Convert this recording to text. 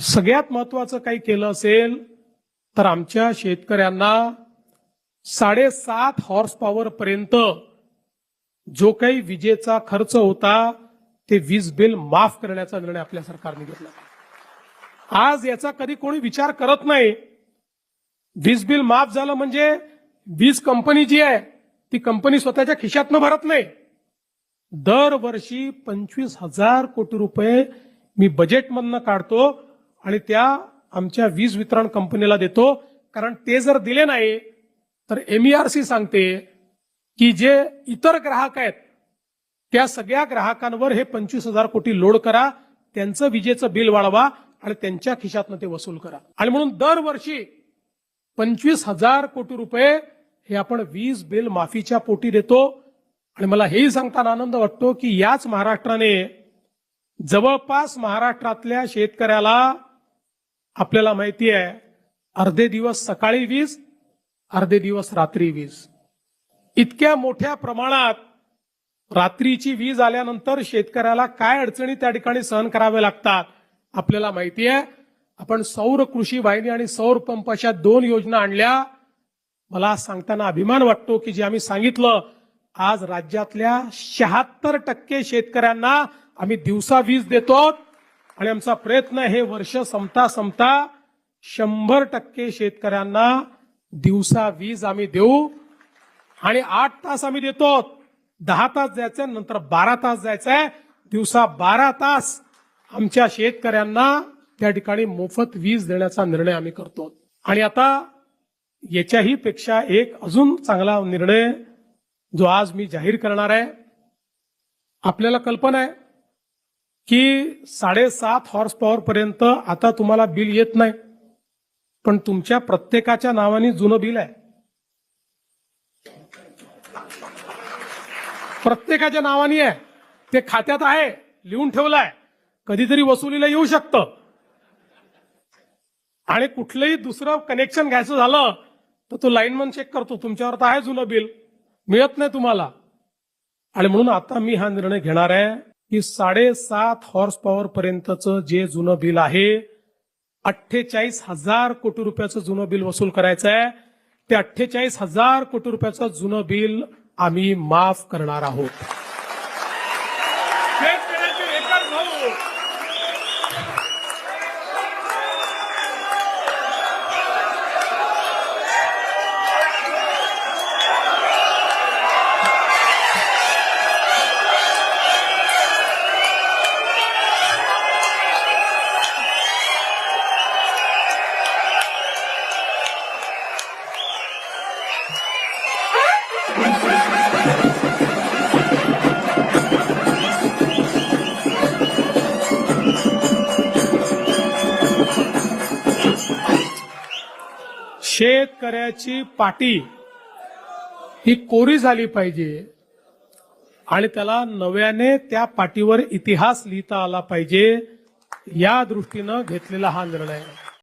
सगळ्यात महत्त्वाचं काही केलं असेल तर आमच्या शेतकऱ्यांना 7.5 हॉर्स पॉवर पर्यंत जो काही विजेचा खर्च होता ते वीज बिल माफ करण्याचा निर्णय आपल्या सरकारने घेतला। आज याचा कधी कोणी विचार करत नाही। वीज बिल माफ झालं म्हणजे वीज कंपनी जी आहे ती कंपनी स्वतःच्या खिशातनं भरत नाही। दरवर्षी 25,000 कोटी रुपये मी बजेटमधनं काढतो आणि त्या आमच्या वीज वितरण कंपनीला देतो, कारण ते जर दिले नाही तर MERC सांगते की जे इतर ग्राहक आहेत त्या सगळ्या ग्राहकांवर हे 25,000 कोटी लोड करा, त्यांचं विजेचं बिल वाढवा आणि त्यांच्या खिशातनं ते वसूल करा। आणि म्हणून दरवर्षी 25,000 कोटी रुपये हे आपण वीज बिल माफीच्या पोटी देतो। आणि मला हेही सांगताना आनंद वाटतो की याच महाराष्ट्राने जवळपास महाराष्ट्रातल्या शेतकऱ्याला आपल्याला माहिती आहे अर्धे दिवस सकाळी वीज, अर्धे दिवस रात्री वीज, इतक्या मोठ्या प्रमाणात रात्रीची वीज आल्यानंतर शेतकऱ्याला काय अडचणी त्या ठिकाणी सहन कराव्या लागतात आपल्याला माहिती आहे। आपण सौर कृषी वाहिनी आणि सौर पंपाच्या 2 योजना आणल्या। मला सांगताना अभिमान वाटतो की जे आम्ही सांगितलं आज राज्यातल्या 76% शेतकऱ्यांना आम्ही दिवसा वीज देतो आणि आमचा प्रयत्न हे वर्ष संपता 100% शेतकऱ्यांना दिवसा वीज आम्ही देऊ आणि 8 तास आम्ही देतो। 10 तास द्यायचे, नंतर 12 तास द्यायचे, दिवसा 12 तास आमच्या शेतकऱ्यांना त्या ठिकाणी मोफत वीज देण्याचा निर्णय आम्ही करतो। आणि आता याच्याही पेक्षा एक अजून चांगला निर्णय जो आज मी जाहीर करणार आहे। आपल्याला कल्पना आहे की 7.5 हॉर्स पॉवर पर्यंत आता तुम्हाला बिल येत नाही, पण तुमच्या प्रत्येकाच्या नावाने जुनं बिल आहे, प्रत्येकाच्या नावाने आहे, ते खात्यात आहे, लिहून ठेवलंय, कधीतरी वसुलीला येऊ शकतं। आणि कुठलंही दुसरं कनेक्शन घ्यायचं झालं तर तो लाईनमन चेक करतो, तुमच्यावर तर आहे जुनं बिल, मिळत नाही तुम्हाला। आणि म्हणून आता मी हा निर्णय घेणार आहे की 7.5 हॉर्स पॉवर पर्यंतचं जे जुनं बिल आहे 48,000 कोटी रुपयाचं जुनं बिल वसूल करायचं आहे। ते 48,000 कोटी रुपयाचं जुनं बिल आम्ही माफ करणार आहोत। शेतकऱ्याची पाटी ही कोरी झाली पाहिजे आणि त्याला नव्याने त्या पाटीवर इतिहास लिहिता आला पाहिजे, या दृष्टीने घेतलेला हा निर्णय आहे।